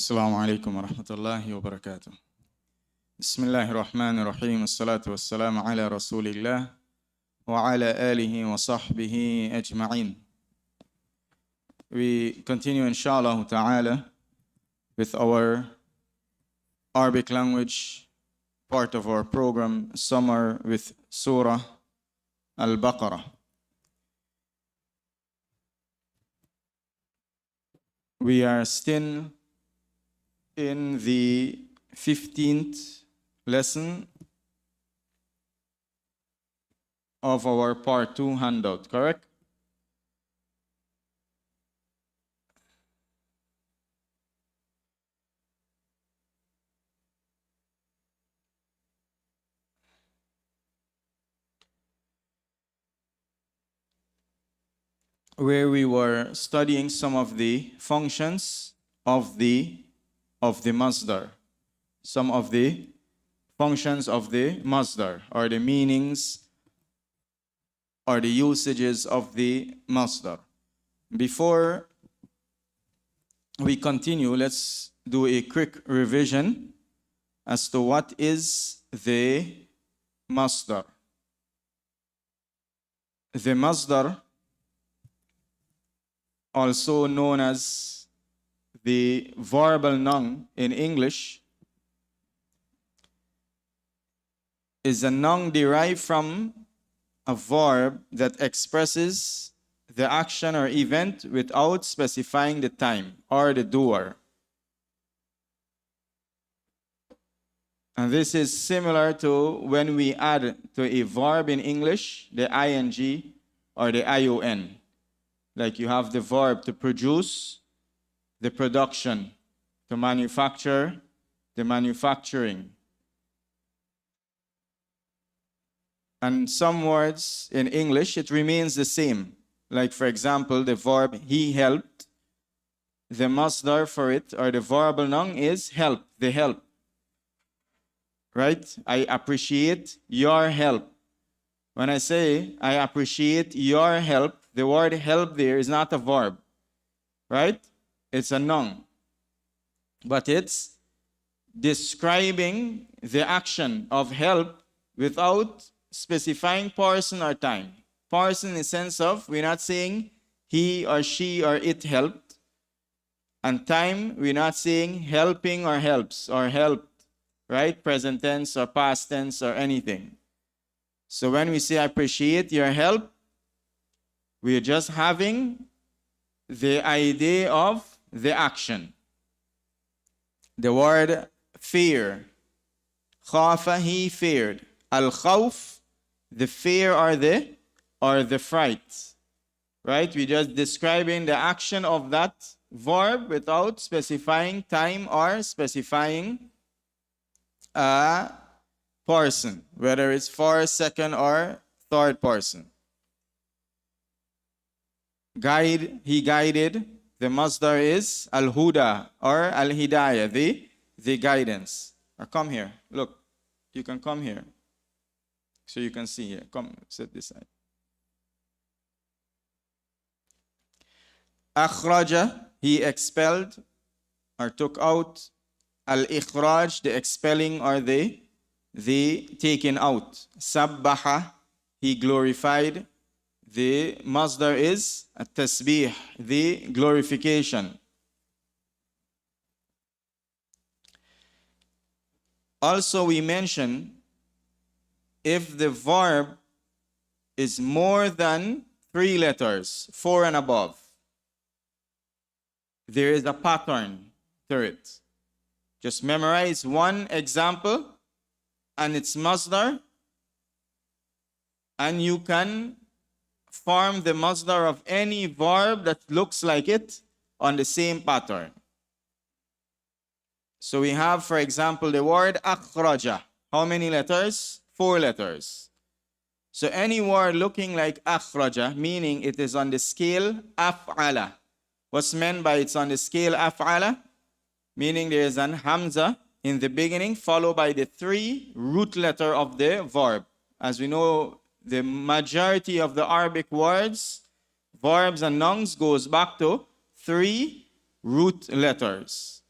السلام عليكم ورحمة الله وبركاته. بسم الله الرحمن الرحيم. الصلاة والسلام على رسول الله وعلى آله وصحبه أجمعين. We continue inshallah ta'ala with our Arabic language part of our program, Summer with Surah Al-Baqarah. We are still in the 15th lesson of our part 2 handout, correct? Where we were studying some of the functions of the masdar. Some of the functions of the masdar, or the meanings or the usages of the masdar. Before we continue, let's do a quick revision as to what is the masdar. The masdar, also known as the verbal noun in English, is a noun derived from a verb that expresses the action or event without specifying the time or the doer. And this is similar to when we add to a verb in English the ing or the ion. Like you have the verb to produce, the production, to manufacture, the manufacturing. And some words in English, it remains the same. Like, for example, the verb he helped. The masdar for it, or the verbal noun, is help, the help. Right? I appreciate your help. When I say I appreciate your help, the word help there is not a verb. Right? It's a noun. But it's describing the action of help without specifying person or time. Person in the sense of, we're not saying he or she or it helped. And time, we're not saying helping or helps or helped, right? Present tense or past tense or anything. So when we say appreciate your help, we're just having the idea of the action. The word fear. Khafa, he feared. Al-khawf, the fear or the fright. Right? We're just describing the action of that verb without specifying time or specifying a person, whether it's first, second, or third person. Guide, he guided. The masdar is al-huda or al-hidayah, the guidance. Or come here. Look, you can come here. So you can see here. Come, sit this side. Akhraja, he expelled or took out. Al-ikhraj, the expelling or the taking out. Sabbaha, he glorified. The masdar is at-tasbih, the glorification. Also, we mentioned if the verb is more than 3 letters, 4 and above, there is a pattern to it. Just memorize one example and its masdar, and you can form the masdar of any verb that looks like it on the same pattern. So we have, for example, the word akhraja. How many letters? 4 letters. So any word looking like akhraja, meaning it is on the scale af'ala. What's meant by it's on the scale af'ala? Meaning there is an hamza in the beginning followed by the 3 root letter of the verb. As we know, the majority of the Arabic words, verbs and nouns goes back to 3 root letters.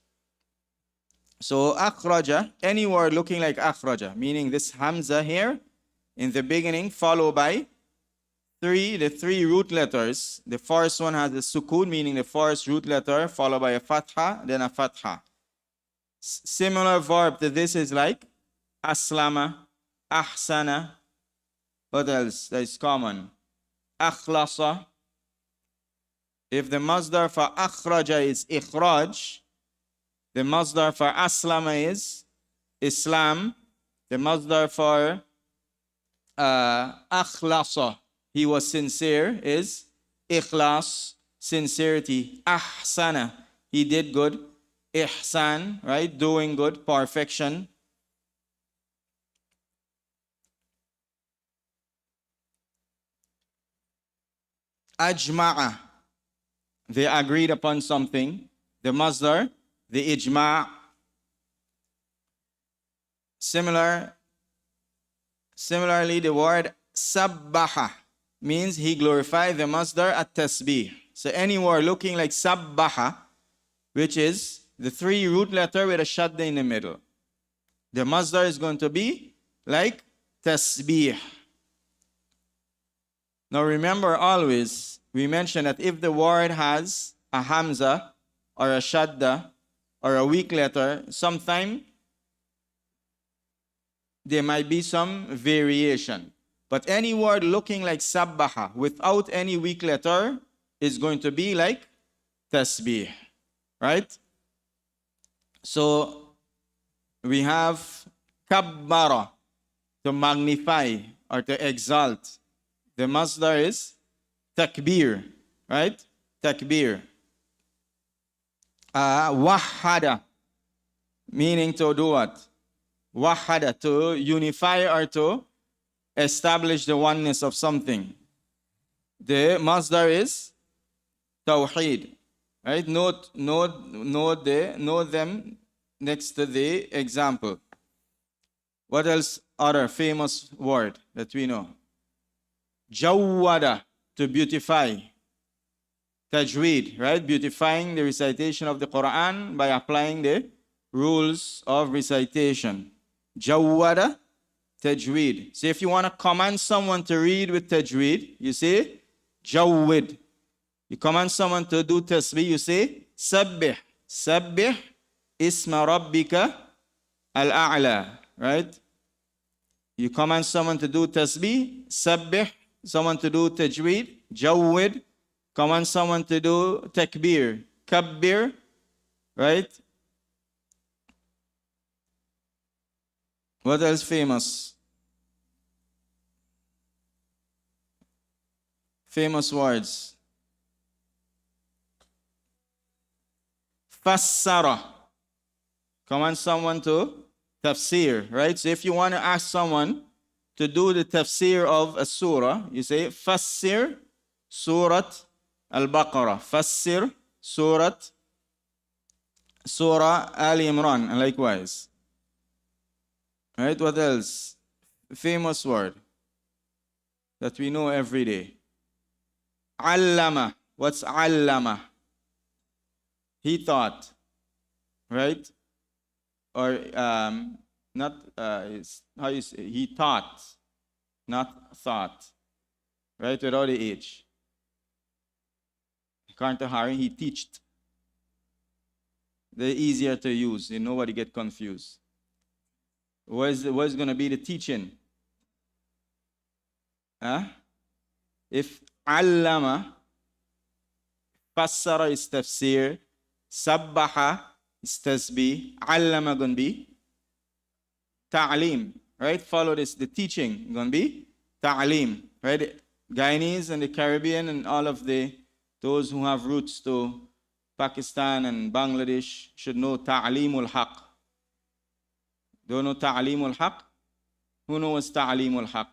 So akhraja, any word looking like akhraja, meaning this hamza here in the beginning, followed by the three root letters. The first one has a sukun, meaning the first root letter, followed by a fatha, then a fatha. Similar verb to this is like aslama, ahsana. What else that is common? Akhlasa. If the masdar for akhraja is ikhraj, the masdar for aslama is Islam. The masdar for akhlasa, he was sincere, is ikhlas, sincerity. Ahsana, he did good. Ihsan, right? Doing good, perfection. Ajma'a, they agreed upon something. The masdar, the ijma'. Similarly, the word sabbaha means he glorified, the masdar at tasbih. So any word looking like sabbaha, which is the three root letter with a shadda in the middle, the masdar is going to be like tasbih. Now remember always, we mentioned that if the word has a hamza or a shadda or a weak letter, sometime there might be some variation. But any word looking like sabbaha without any weak letter is going to be like tasbih, right? So we have kabbara, to magnify or to exalt. The masdar is takbir, right? Takbir. Wahada, meaning to do what? Wahada, to unify or to establish the oneness of something. The masdar is tawheed, right? Note them next to the example. What else? Other famous word that we know. Jawwada, to beautify. Tajweed, right? Beautifying the recitation of the Quran by applying the rules of recitation. Jawwada, tajweed. So if you want to command someone to read with tajweed, you say jawwid. You command someone to do tasbih, you say sabbih. Sabbih isma rabbika al-a'la, right? You command someone to do tasbih, sabbih. Someone to do tajweed, jawwid. Command someone to do takbir, kabbir, right? What else famous? Famous words. Fassara. Command someone to tafsir, right? So if you want to ask someone to do the tafsir of a surah, you say fassir surat Al-Baqarah. Fassir Surah Al-Imran, and likewise. Right? What else? Famous word that we know every day. Allama. What's allama? He taught. Right? Or not, how you say? He taught, not thought. Right? Without the H. According to Harry, he teached. They're easier to use. Nobody get confused. What's going to be the teaching? Huh? If allama, fassara is tafsir, sabbaha is tasbih, allama going to be ta'aleem. Right? Follow this. The teaching going to be ta'aleem. Right? Guyanese and the Caribbean and all of those who have roots to Pakistan and Bangladesh should know Ta'aleemul Haq. Don't know Ta'aleemul Haq? Who knows Ta'aleemul Haq?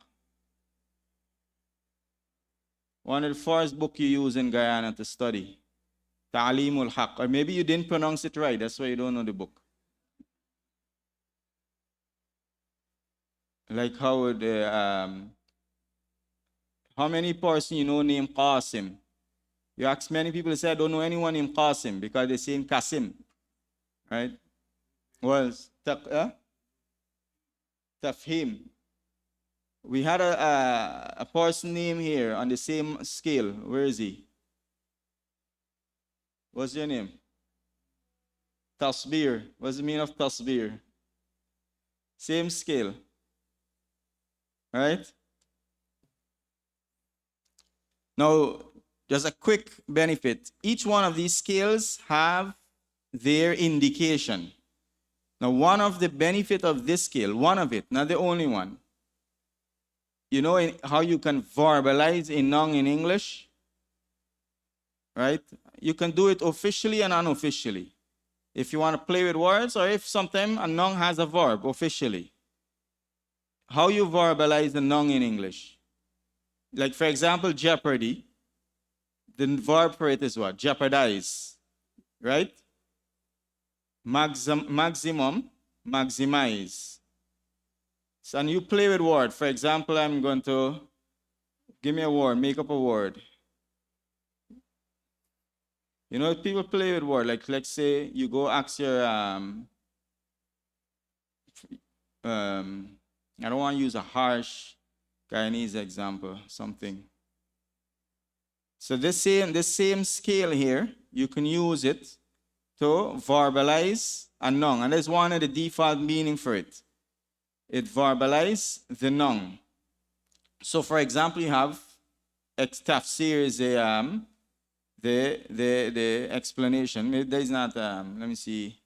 One of the first books you use in Guyana to study. Ta'aleemul Haq. Or maybe you didn't pronounce it right. That's why you don't know the book. Like how many person you know named Qasim? You ask many people, they say, I don't know anyone named Qasim because they say Qasim, right? was tafhim. We had a person name here on the same scale. Where is he? What's your name? Tasbir. What's the meaning of tasbir? Same scale. Right? Now, just a quick benefit. Each one of these scales have their indication. Now, one of the benefit of this scale, one of it, not the only one. You know how you can verbalize a noun in English? Right? You can do it officially and unofficially. If you want to play with words, or if sometimes a noun has a verb officially. How you verbalize the noun in English? Like, for example, jeopardy. The verb for it is what? Jeopardize. Right? Maximum, maximize. So, and you play with word. For example, I'm going to give me a word, make up a word. You know, people play with word. Like, let's say you go ask your I don't want to use a harsh Guyanese example, something. So this same scale here, you can use it to verbalize a noun. And there's one of the default meaning for it. It verbalizes the noun. So for example, you have tafsir is the explanation. There is not, let me see.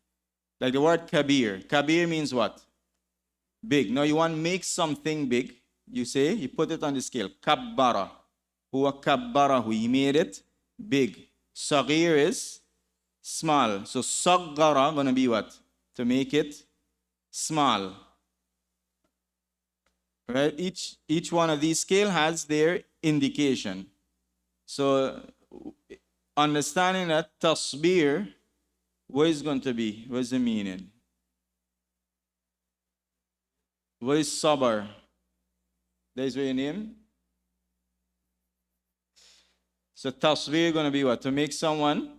Like the word kabir. Kabir means what? Big. Now you want to make something big. You say, you put it on the scale. Kabbara. Huwa kabbarahu. He made it big. Saghir is small. So saghara going to be what? To make it small. Right? Each one of these scale has their indication. So understanding that tasbir, what is going to be? What is the meaning? What is sabr? That is what your name? So tasbir going to be what? To make someone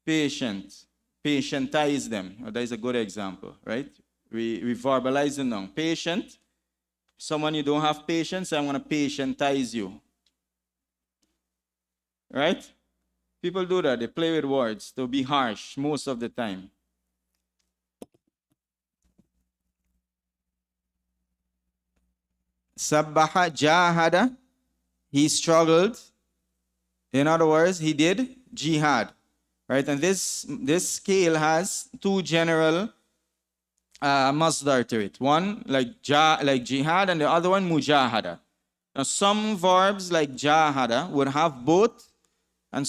patient. Patientize them. Oh, that is a good example, right? We verbalize the noun. Patient. Someone you don't have patience, I'm going to patientize you. Right? People do that. They play with words to be harsh most of the time. Sabbaha jahada. He struggled. In other words, he did jihad. Right? And this scale has two general masdar to it. One like jihad and the other one mujahada. Now some verbs like jahada would have both, and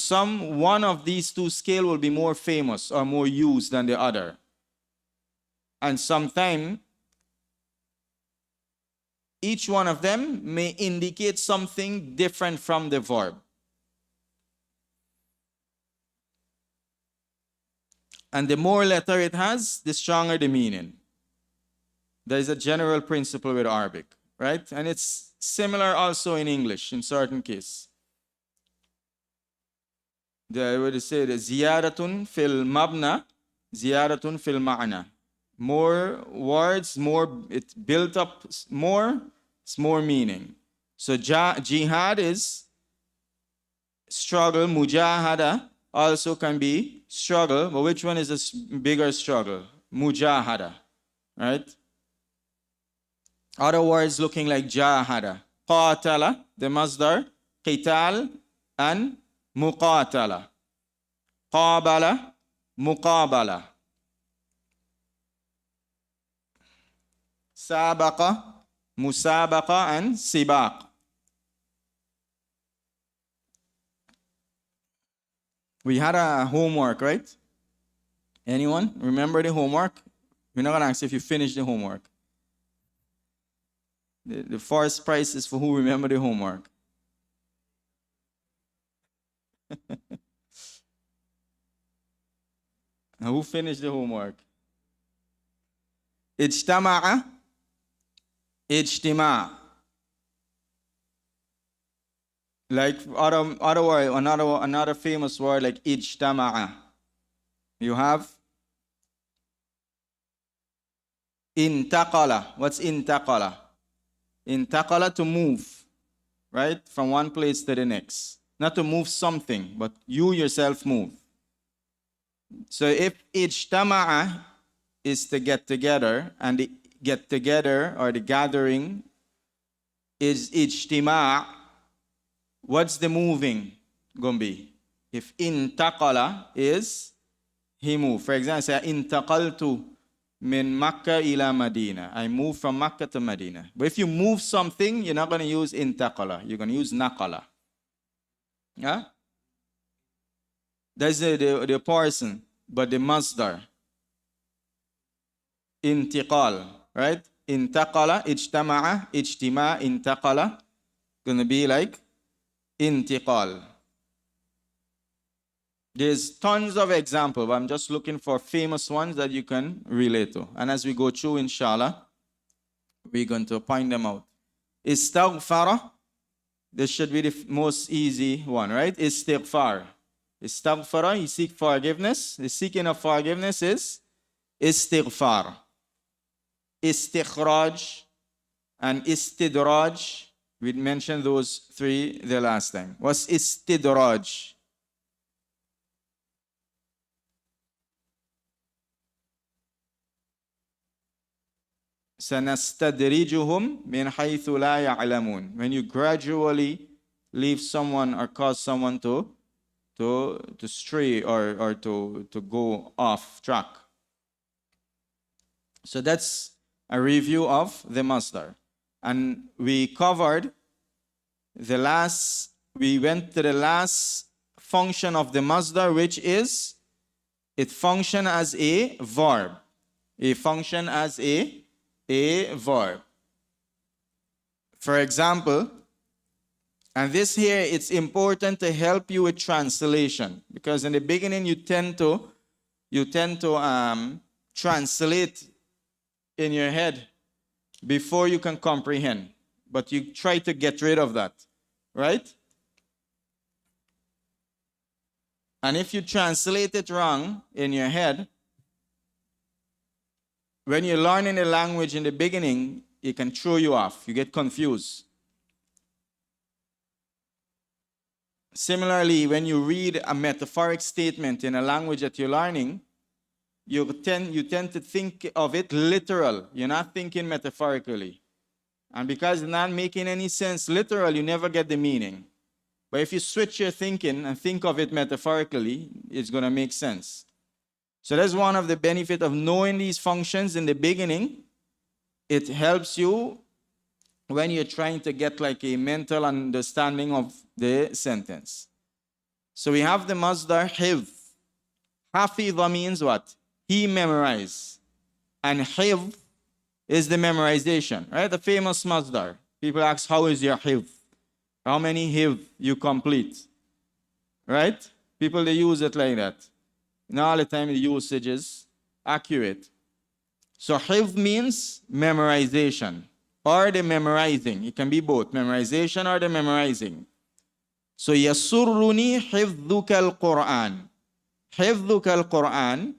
one of these two scale will be more famous or more used than the other. And sometimes each one of them may indicate something different from the verb. And the more letter it has, the stronger the meaning. There is a general principle with Arabic, right? And it's similar also in English in certain cases. I would say the ziyaratun fil mabna, ziyaratun fil ma'na. More words, it built up more, it's more meaning. So jihad is struggle, mujahada also can be struggle, but which one is a bigger struggle? Mujahada, right? Other words looking like jahada. Qatala, the masdar, qital, and muqatala. Qabala, muqabala. Sabaqa, musabaqa, and sibaq. We had a homework, right? Anyone remember the homework? We're not going to ask if you finished the homework. The first prize is for who remember the homework. Who finished the homework? Ijtama'a, ijtima'. Like other word, another famous word like ijtama'a. You have Intaqala. What's intaqala? Intaqala, to move, right? From one place to the next. Not to move something, but you yourself move. So if ijtama'a is to get together, and the get together or the gathering is ijtima', what's the moving going to be? If intaqala is he moved. For example, say intaqaltu min Makkah ila Medina. I moved from Makkah to Medina. But if you move something, you're not going to use intaqala. You're going to use naqala. Yeah? That's the person, but the masdar. Intiqal, right? Intaqala, ijtama'a, ijtima, intaqala. Going to be like intiqal. There's tons of examples, but I'm just looking for famous ones that you can relate to. And as we go through, inshallah, we're going to point them out. Istaghfara, this should be the most easy one, right? Istighfar. Istaghfara, you seek forgiveness. The seeking of forgiveness is istighfar. Istikhraj and istidraj. We mentioned those three the last time. What's istidraj? سَنَسْتَدْرِجُهُمْ مِنْ حَيْثُ لَا يَعْلَمُونَ. When you gradually leave someone or cause someone to stray or to go off track. So that's a review of the masdar. And we covered we went to the last function of the masdar, which is it function as a verb. It function as a verb. For example, and this here, it's important to help you with translation, because in the beginning you tend to translate in your head before you can comprehend, but you try to get rid of that, right? And if you translate it wrong in your head, when you're learning a language in the beginning, it can throw you off. You get confused. Similarly, when you read a metaphoric statement in a language that you're learning, you tend to think of it literal. You're not thinking metaphorically. And because it's not making any sense literal, you never get the meaning. But if you switch your thinking and think of it metaphorically, it's going to make sense. So that's one of the benefits of knowing these functions in the beginning. It helps you when you're trying to get like a mental understanding of the sentence. So we have the masdar hifz. Hafidha means what? He memorized. And hifz is the memorization, right? The famous masdar. People ask, how is your hifz? How many hifz you complete? Right? People, they use it like that. Not all the time the usage is accurate. So hifz means memorization or the memorizing. It can be both, memorization or the memorizing. So yasurruni hifdhuka al-Qur'an. Hifdhuka al-Qur'an,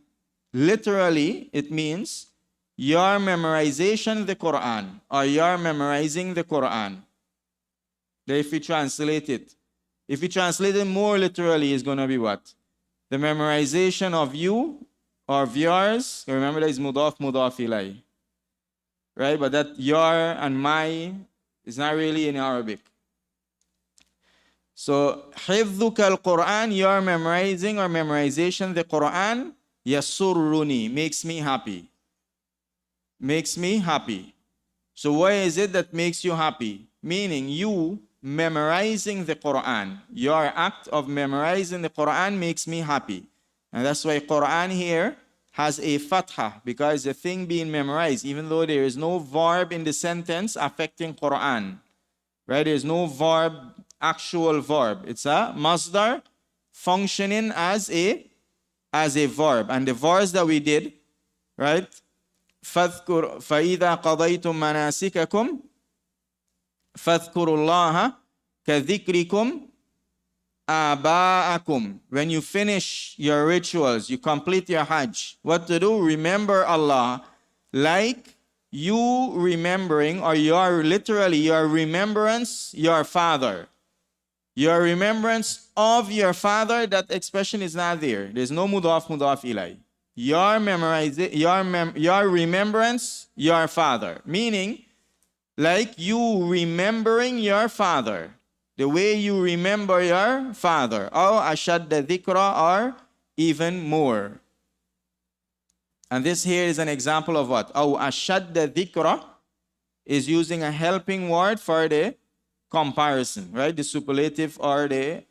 literally it means your memorization the Qur'an, or your memorizing the Qur'an. If you translate it. If you translate it more literally, it's going to be what? The memorization of you or of yours. Remember that is mudaf ilay. Right? But that your and my is not really in Arabic. So, hifdhuka al-Quran, your memorizing or memorization the Quran, yasurruni, makes me happy. Makes me happy. So why is it that makes you happy? Meaning you memorizing the Quran. Your act of memorizing the Quran makes me happy. And that's why Quran here has a fatha, because the thing being memorized, even though there is no verb in the sentence affecting Quran. Right? There is no verb, actual verb. It's a masdar functioning as a verb. And the verse that we did, right? فَإِذَا قَضَيْتُم مَنَاسِكَكُمْ فَاذْكُرُوا اللَّهَ كَذِكْرِكُمْ آبَاءَكُمْ. When you finish your rituals, you complete your Hajj, what to do? Remember Allah like you remembering, or your literally your remembrance, your father. Your remembrance of your father, that expression is not there. There's no mudaf ilay. Your remembrance, your father. Meaning, like you remembering your father. The way you remember your father. Or ashadda dhikra, or even more. And this here is an example of what? Or ashadda dhikra is using a helping word for the comparison, right? The superlative or the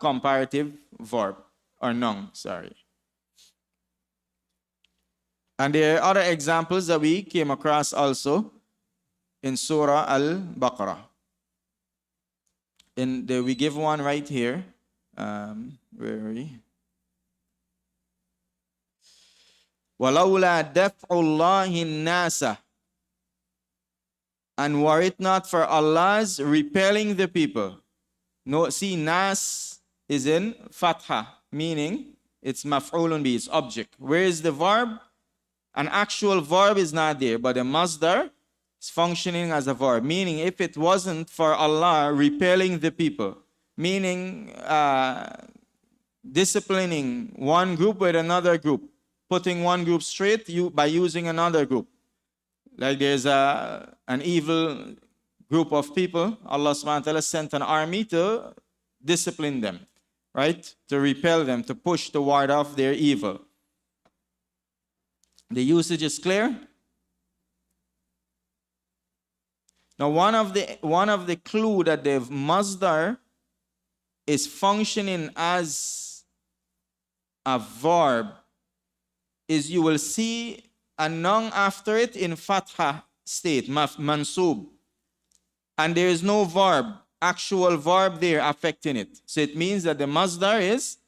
comparative verb or noun, sorry. And there are other examples that we came across also in Surah Al-Baqarah. We give one right here. Where are we? وَلَوْلَا دَفْعُ اللَّهِ النَّاسَ. And were it not for Allah's repelling the people. No, see, nas is in fatha, meaning it's maf'ulun bi, it's object. Where is the verb? An actual verb is not there, but the masdar is functioning as a verb, meaning if it wasn't for Allah repelling the people, meaning disciplining one group with another group, putting one group straight by using another group. Like there's an evil group of people, Allah subhanahu wa ta'ala sent an army to discipline them, right? To repel them, to push the ward off their evil. The usage is clear. Now one of the clue that the masdar is functioning as a verb is you will see a noun after it in fatha state, mansub. And there is no verb, actual verb there affecting it. So it means that the masdar is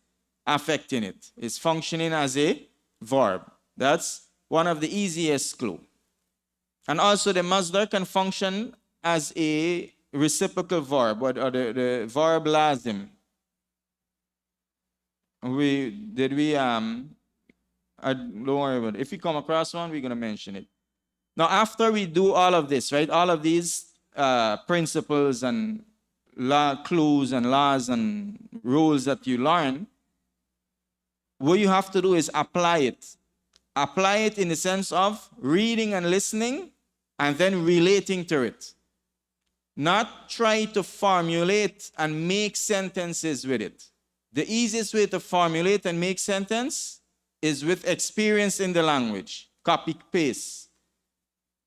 affecting it. It's functioning as a verb. That's one of the easiest clue. And also the masdar can function as a reciprocal verb, or the verb lazim. Don't worry about it. If we come across one, we're going to mention it. Now, after we do all of this, right, all of these principles and clues and laws and rules that you learn, what you have to do is apply it. Apply it in the sense of reading and listening and then relating to it. Not try to formulate and make sentences with it. The easiest way to formulate and make sentence is with experience in the language. Copy, paste.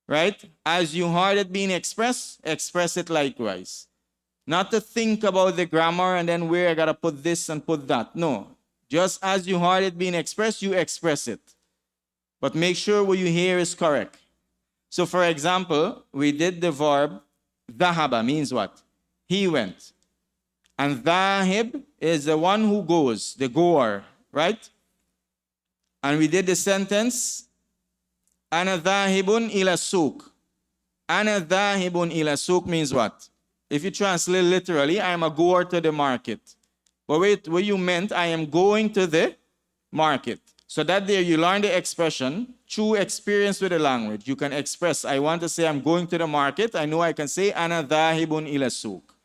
Right? As you heard it being expressed, express it likewise. Not to think about the grammar and then where I gotta put this and put that. No. Just as you heard it being expressed, you express it. But make sure what you hear is correct. So for example, we did the verb dhahaba means what? He went. And dhahib is the one who goes, the goer, right? And we did the sentence, Ana dhahibun ila souk. Ana dhahibun ila souk means what? If you translate literally, I am a goer to the market. But wait, what you meant, I am going to the market. So that there you learn the expression through experience with the language. You can express, I want to say I'm going to the market. I know I can say, Ana dhahibun ila souk.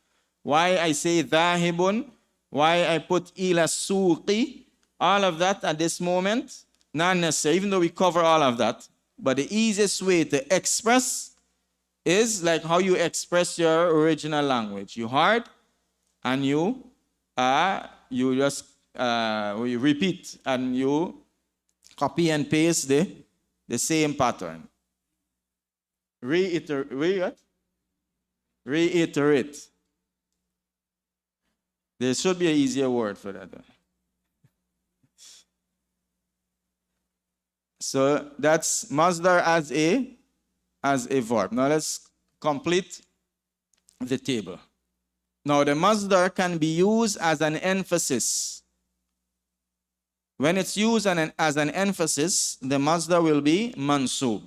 Why I say dhahibun, why I put ila souqi, all of that at this moment, not necessary, even though we cover all of that. But the easiest way to express is like how you express your original language. You heard and you just you repeat and you copy and paste the same pattern. Reiterate. There should be an easier word for that. So that's masdar as a verb. Now let's complete the table. Now the masdar can be used as an emphasis. When it's used as an emphasis, the masdar will be mansub.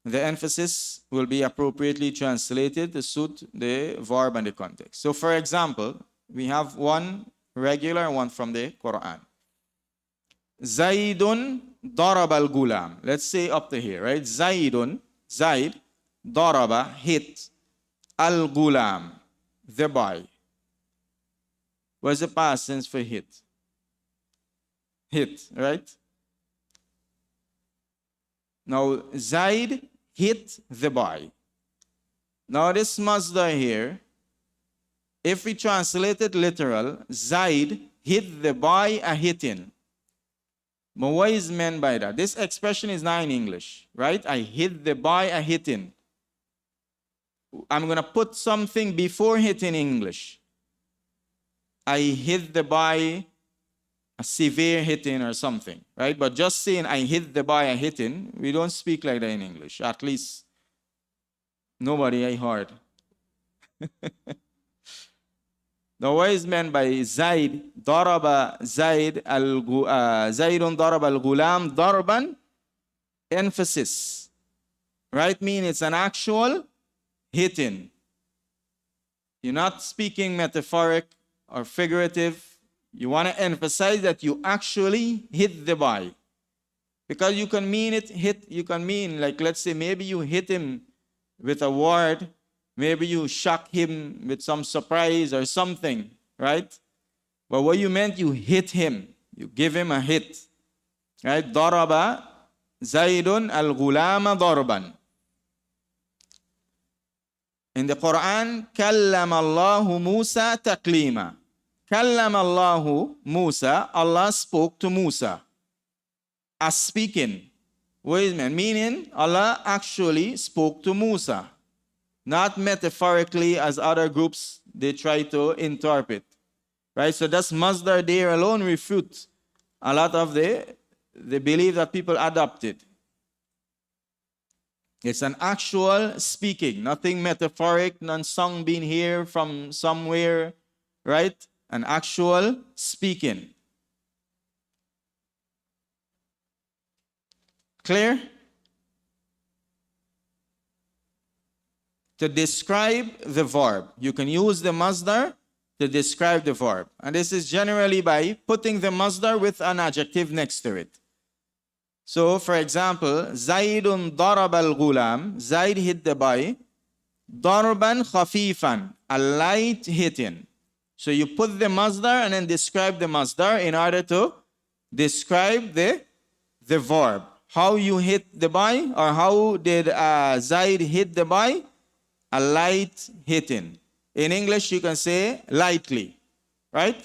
The emphasis will be appropriately translated to suit the verb and the context. So for example, we have one regular and one from the Quran. Zaidun darab al-gulam. Let's say up to here, right? Zaidun Zaid, daraba, hit, al-gulam, the boy. What's the past tense for hit? Hit, right? Now, Zaid hit the boy. Now, this masdar here, if we translate it literal, Zaid hit the boy a hitting. But what is meant by that? This expression is not in English, right? I hit the boy a hitting. I'm going to put something before hitting in English. I hit the boy a severe hitting or something, right? But just saying I hit the boy a hitting, we don't speak like that in English. At least nobody I heard. Now, what is meant by Zaid? Daraba Zaid Zaidun daraba al-gulam darban, emphasis. Right? Mean it's an actual hitting. You're not speaking metaphoric or figurative. You want to emphasize that you actually hit the boy. Because you can mean it, hit, you can mean, like, let's say, maybe you hit him with a word, maybe you shock him with some surprise or something, right? But what you meant, you hit him. You give him a hit. Right? Daraba Zaidun al-Ghulama darban. In the Quran, Kallama Allahu Musa taklima. Kallama Allahu Musa, Allah spoke to Musa. As speaking. What is it? Meaning, Allah actually spoke to Musa. Not metaphorically as other groups, they try to interpret. Right? So that's masdar there alone refute a lot of the belief that people adopted. It's an actual speaking, nothing metaphoric, none song being here from somewhere, right? An actual speaking. Clear? To describe the verb. You can use the masdar to describe the verb. And this is generally by putting the masdar with an adjective next to it. So, for example, Zaidun darab al-gulam, Zaid hit the boy, darban khafifan, a light hitting. So you put the masdar and then describe the masdar in order to describe the verb. How you hit the boy, or how did Zaid hit the boy? A light hitting. In English, you can say lightly, right?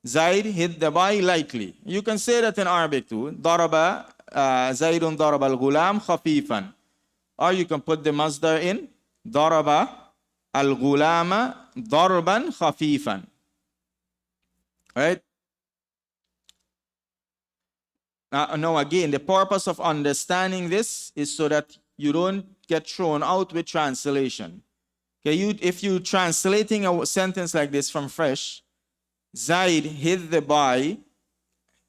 Zaid hit the boy lightly. You can say that in Arabic too. Daraba, Zaidun daraba al-gulam khafifan. Or you can put the masdar in. Daraba al-gulama darban khafifan. Right? Now again, the purpose of understanding this is so that you don't get thrown out with translation. Okay, if you're translating a sentence like this from fresh, Zaid hit the boy,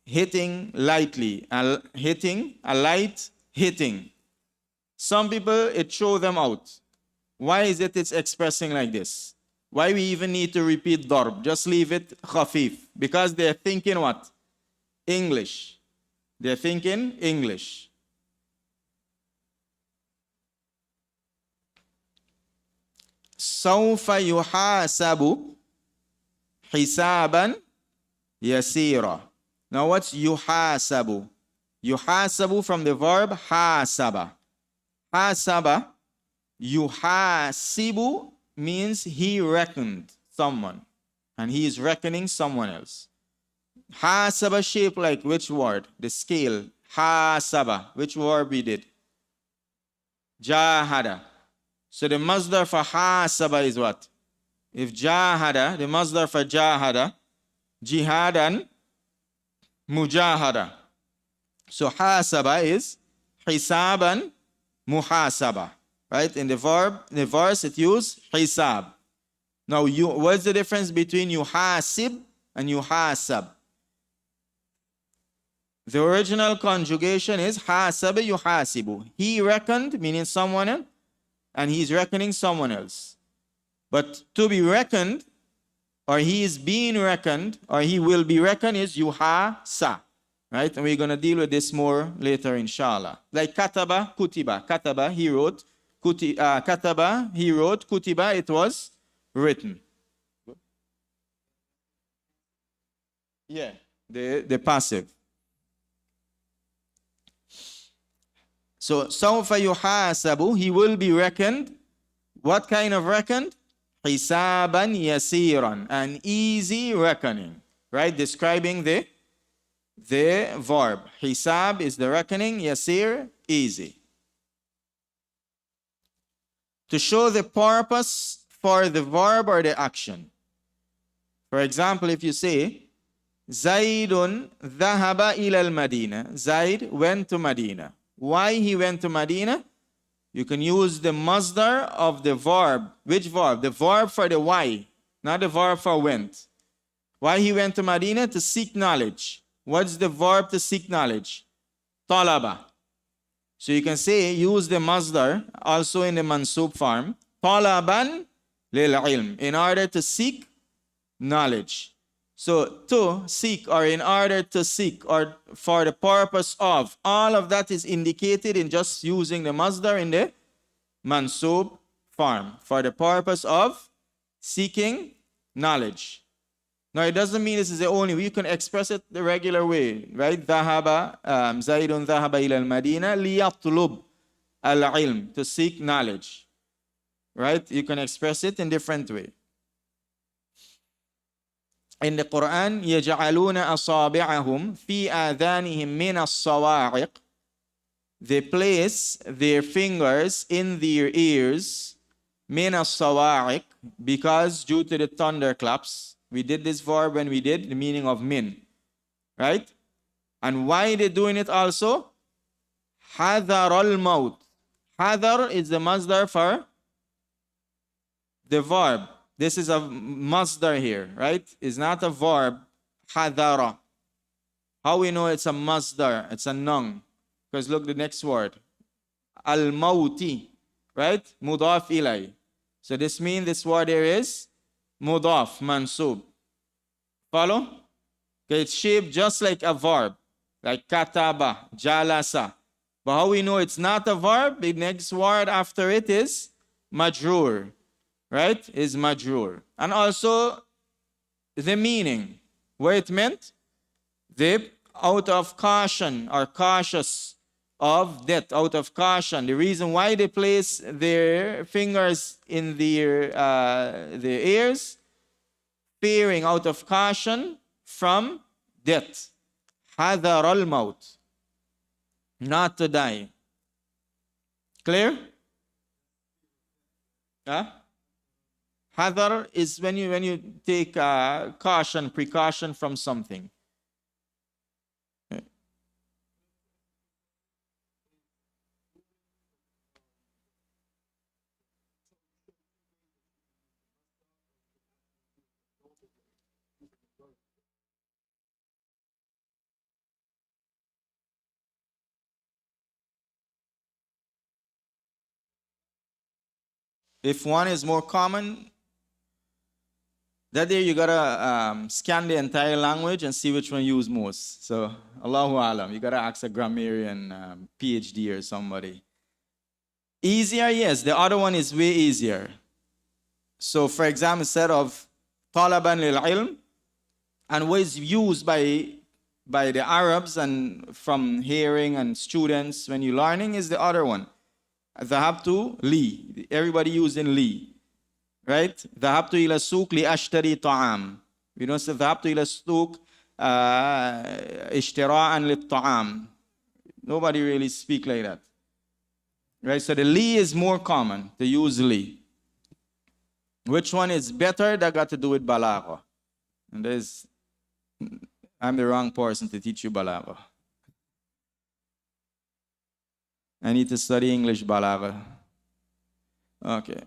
hitting lightly, hitting, a light hitting. Some people, it throw them out. Why is it it's expressing like this? Why we even need to repeat darb? Just leave it khafif. Because they're thinking what? English. They're thinking English. سوف يحاسب حسابا يسيرا. Now what's يحاسب? يحاسب from the verb حاسب. حاسب, يحاسب means he reckoned someone. And he is reckoning someone else. Hasaba shape like which word? The scale. Hasaba. Which word we did? Jahada. So the masdar for hasaba is what? If jahada, the masdar for jahada, jihadan, mujahada. So hasaba is hisaban, muhasaba. Right? In the verse it uses hisab. Now, what's the difference between yuhasib and yuhasab? The original conjugation is hasaba yuhasibu. He reckoned, meaning someone else, and he's reckoning someone else. But to be reckoned, or he is being reckoned, or he will be reckoned is yuhasa. Right? And we're going to deal with this more later, inshallah. Like kataba, kutiba. Kataba, he wrote. kataba, he wrote. Kutiba, it was written. Yeah, the passive. So, سوف يحاسب, he will be reckoned. What kind of reckoned? حسابا يسيرا, an easy reckoning. Right? Describing the verb. Hisab is the reckoning, yasir, easy. To show the purpose for the verb or the action. For example, if you say, Zaidun dhahaba ila al-Madina. Zaid went to Medina. Why he went to Medina? You can use the masdar of the verb. Which verb? The verb for the why, not the verb for went. Why he went to Medina? To seek knowledge. What's the verb to seek knowledge? Talaba. So you can say, use the masdar also in the mansub form. Talaban lil ilm. In order to seek knowledge. So to seek, or in order to seek, or for the purpose of, all of that is indicated in just using the masdar in the mansub form. For the purpose of seeking knowledge. Now, it doesn't mean this is the only way. You can express it the regular way, right? Zaidun dhahaba ila al-Madina liyatlub al-ilm, to seek knowledge. Right? You can express it in different way. In the Quran, يَجْعَلُونَ أَصَابِعَهُمْ فِي آذَانِهِمْ مِنَ الصَّوَاعِقِ. They place their fingers in their ears, مِنَ الصَّوَاعِقِ, because due to the thunderclaps. We did this verb when we did the meaning of min. Right? And why they're doing it also? حَذَرَ الْمَوْتِ. Hadar is the masdar for the verb. This is a masdar here, right? It's not a verb. Hadara. How we know it's a masdar? It's a noun. Because look the next word. Al-mawti. Right? Mudaf ilay. So this means this word here is mudaf, mansub. Follow? Okay, it's shaped just like a verb. Like kataba, jalasa. But how we know it's not a verb? The next word after it is majrur. Right? Is majrur. And also the meaning. What it meant? The out of caution or cautious of death, out of caution. The reason why they place their fingers in their ears, fearing out of caution from death. Hadar al-maut. Not to die. Clear? Huh? Hadar is when you take caution, precaution from something. If one is more common, that day you gotta scan the entire language and see which one you use most. So, Allahu Alam, you gotta ask a grammarian, PhD or somebody. Easier, yes. The other one is way easier. So, for example, instead of talaban lil ilm, and what is used by the Arabs and from hearing and students when you're learning is the other one. ذهبت لي. Everybody using li. Right? ذهبت إلى السوق لأشتري طعام. We don't say ذهبت إلى السوق اشتراء للطعام. Nobody really speak like that. Right? So the li is more common to use li. Which one is better? That got to do with balagha. And I'm the wrong person to teach you balagha. I need to study English balagha. Okay.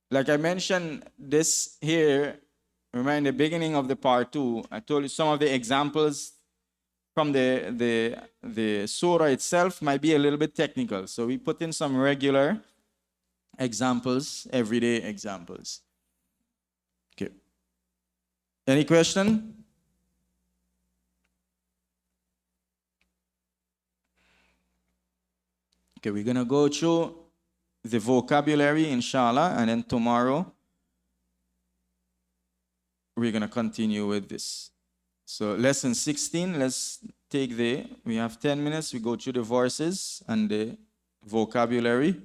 Like I mentioned this here, remember in the beginning of the part 2, I told you some of the examples from the surah itself might be a little bit technical. So we put in some regular examples, everyday examples. Okay. Any question? Okay, we're going to go through the vocabulary, inshallah, and then tomorrow we're going to continue with this. So lesson 16, let's take we have 10 minutes. We go through the verses and the vocabulary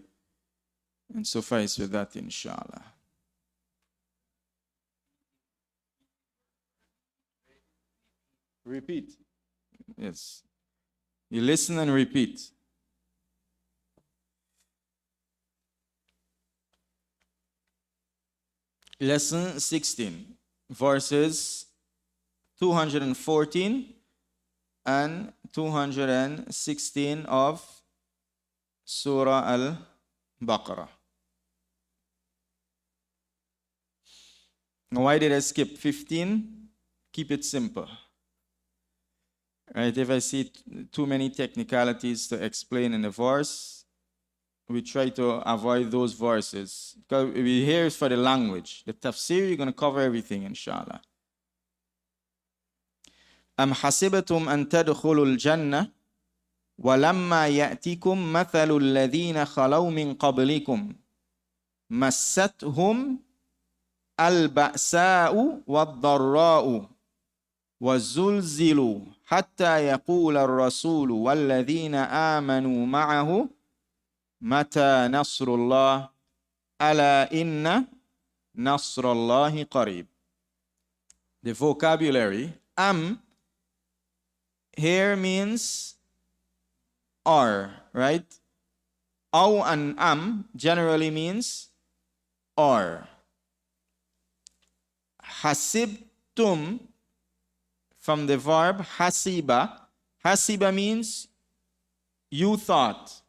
and suffice with that, inshallah. Repeat. Yes. You listen and repeat. Lesson 16, verses 214 and 216 of Surah Al-Baqarah. Why did I skip 15? Keep it simple. Right? If I see too many technicalities to explain in the verse, we try to avoid those verses. Because we're here for the language. The tafsir, you're going to cover everything, inshallah. أم حسبتم أن تدخلوا الجنة ولما يأتكم مثل الذين خلوا من قبلكم مستهم البأساء والضراء وزلزلوا حتى يقول الرسول والذين آمنوا معه متى نصر الله ألا إن نصر الله قريب. The vocabulary here means or, right? Aw and generally means or. Hasibtum from the verb hasiba. Hasiba means you thought,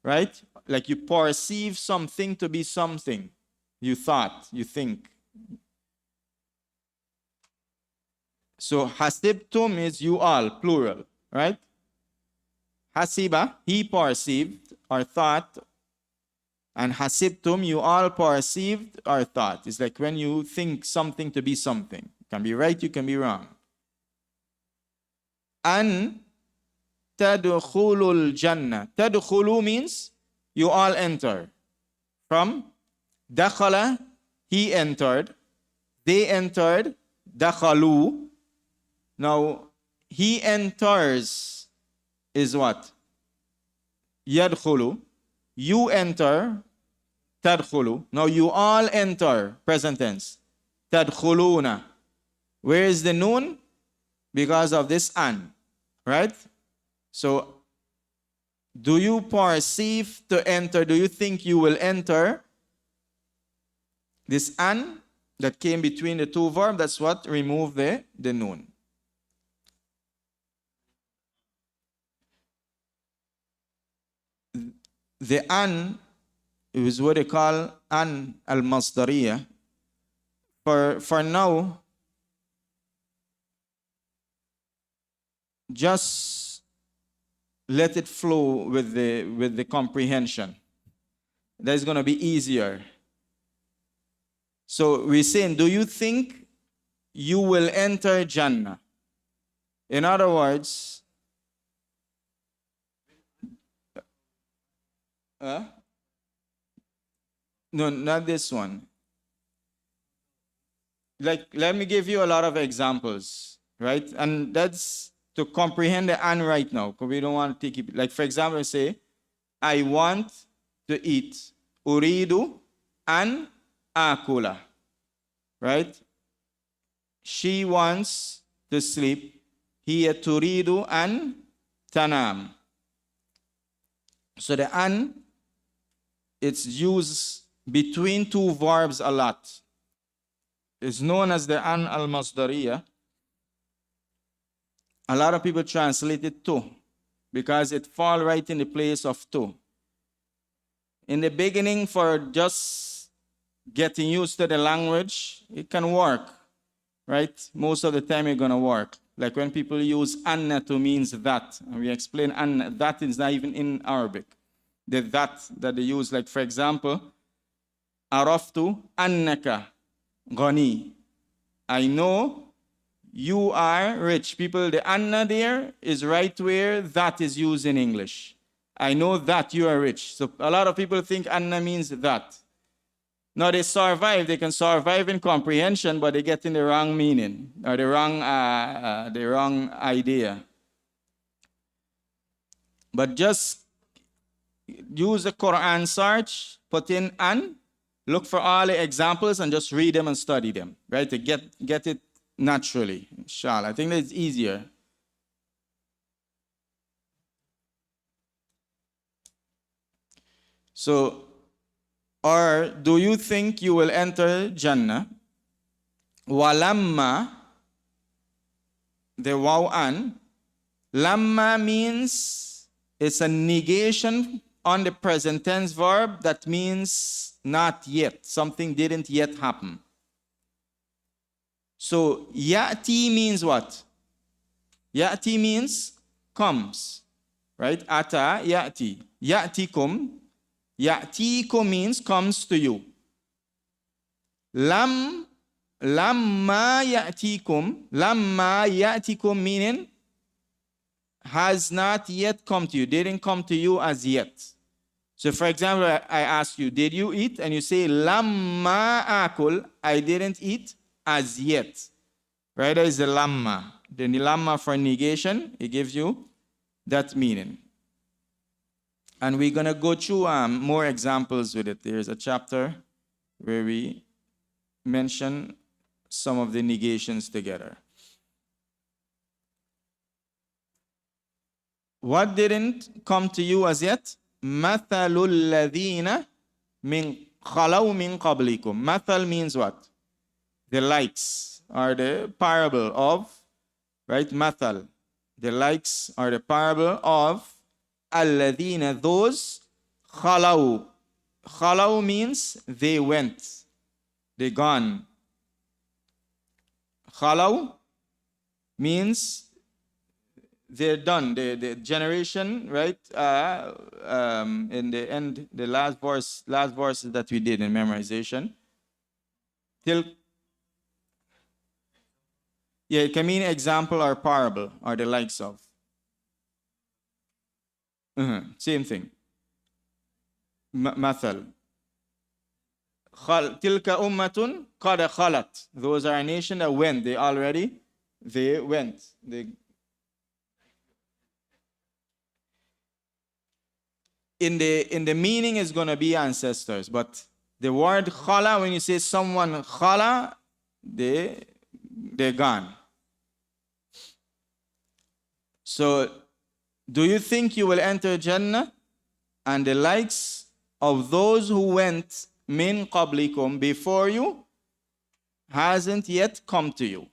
right? Like you perceive something to be something. You thought, you think. So hasibtum is you all, plural, right? Hasiba, he perceived or thought. And hasibtum, you all perceived or thought. It's like when you think something to be something. You can be right, you can be wrong. An tadkhulul jannah. Tadkhulu means you all enter. From dakhala, he entered. They entered. Dakhalu. Now, he enters is what? Yadkhulu. You enter. Tadkhulu. Now, you all enter. Present tense. Tadkhuluna. Where is the noon? Because of this an. Right? So, do you perceive to enter? Do you think you will enter? This an that came between the two verbs, that's what remove the noon. The an is what they call an al-masdariyah. For now, just let it flow with the comprehension. That's going to be easier. So we're saying, do you think you will enter Jannah? In other words, no, not this one. Like, let me give you a lot of examples, right? And that's to comprehend the an right now, because we don't want to take it. Like, for example, say, I want to eat. Uridu an akula. Right? She wants to sleep. Hiya turidu an tanam. So the an, it's used between two verbs a lot. It's known as the an al-masdariyah. A lot of people translate it to, because it falls right in the place of to. In the beginning, for just getting used to the language, it can work, right? Most of the time it's going to work. Like when people use anna to means that. And we explain anna, that is not even in Arabic. The that they use, like for example, araftu annaka ghani. I know you are rich. People, the anna there is right where that is used in English. I know that you are rich. So a lot of people think anna means that. No, they survive. They can survive in comprehension, but they get in the wrong meaning or the wrong idea. But just use the Quran search, put in an, look for all the examples and just read them and study them, right? To get it naturally, inshallah. I think that's easier. So, or do you think you will enter Jannah? Walamma, the waw an, lamma means it's a negation on the present tense verb that means not yet. Something didn't yet happen. So, ya'ti means what? Ya'ti means comes, right? Ata ya'ti. Ya'tikum. Ya'tikum means comes to you. Lamma ya'tikum meaning has not yet come to you, didn't come to you as yet. So for example, I ask you, did you eat? And you say, lamma akul, I didn't eat as yet. Right? That is the lamma. The lamma for negation, it gives you that meaning. And we're going to go through more examples with it. There's a chapter where we mention some of the negations together. What didn't come to you as yet? مَثَلُ الَّذِينَ مِنْ خَلَوْا مِنْ قَبْلِكُمْ. Mathal means what? The likes are the parable of, right? Mathal. The likes are the parable of الَّذِينَ, those خَلَوْا. خَلَوْ means they went. They gone. خَلَوْ means they're done. The generation, right? In the end, the last verses that we did in memorization. Till, yeah, it can mean example or parable or the likes of. Same thing. Mathal. Tilka ummatun qad khalat. Those are a nation that went. They went. In the meaning is going to be ancestors, but the word khala, when you say someone khala, they're gone. So, do you think you will enter Jannah and the likes of those who went min qablikum before you hasn't yet come to you?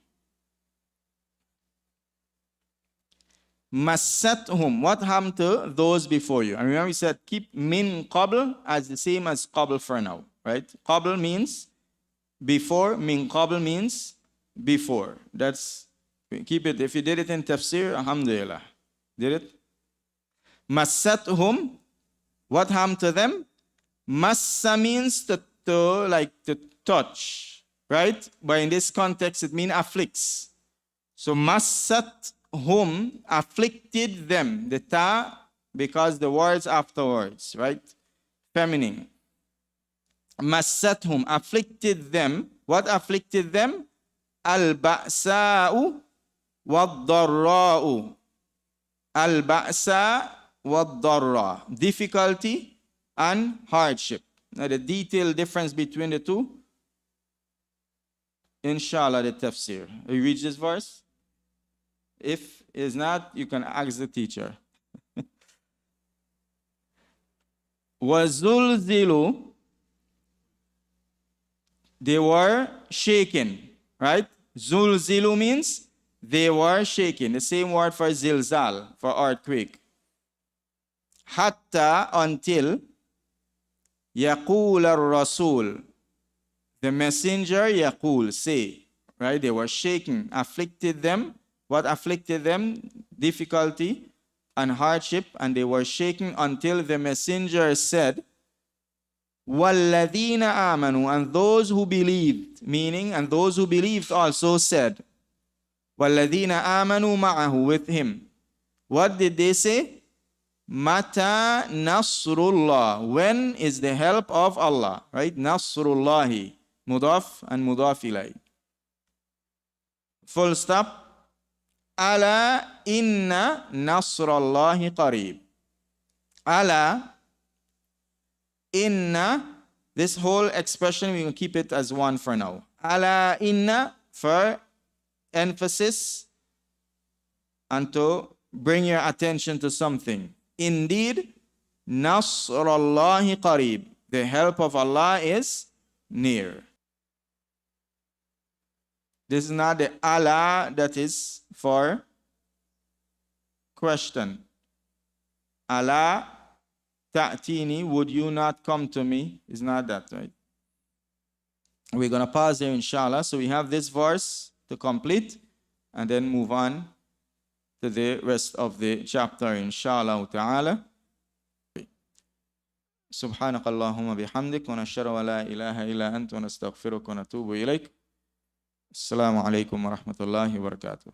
Massathum. What happened to those before you? And remember we said keep min qabl as the same as qabl for now, right? Qabl means before, min qabl means before. That's, keep it. If you did it in tafsir, alhamdulillah. Did it? Massathum. What happened to them? Massa means to touch, right? But in this context, it means afflicts. So massat whom afflicted them, the ta, because the words afterwards, right? Feminine. Massathum, afflicted them. What afflicted them? Al-ba'sa'u wad-darra'u. Al-ba'sa wad-darra. Difficulty and hardship. Now the detailed difference between the two, inshallah, the tafsir. You reach this verse? If it's not, you can ask the teacher. Wazulzilu, they were shaken, right? Zulzilu means they were shaken. The same word for zilzal, for earthquake. Hatta, until yaqul ar-rasul, the messenger yaqul, say, right? They were shaken, afflicted them. What afflicted them? Difficulty and hardship, and they were shaken until the messenger said, وَالَّذِينَ آمَنُوا, and those who believed, meaning, and those who believed also said, وَالَّذِينَ آمَنُوا مَعَهُ, with him. What did they say? Mata nasrullah. When is the help of Allah? Right? Nasrullahi. Mudaf and mudaf ilay. Full stop. Ala inna nasrallahi qareeb. Ala inna. This whole expression, we will keep it as one for now. Ala inna, for emphasis and to bring your attention to something. Indeed, nasrallahi qareeb. The help of Allah is near. This is not the Allah that is for question. Allah ta'tini, would you not come to me? Is not that, right? We're going to pause here, inshallah. So we have this verse to complete and then move on to the rest of the chapter, inshallah ta'ala. سبحانك اللهم بحمدك ونشهد أن لا إله إلا أنت ونستغفرك ونتوب إليك. السلام عليكم ورحمة الله وبركاته.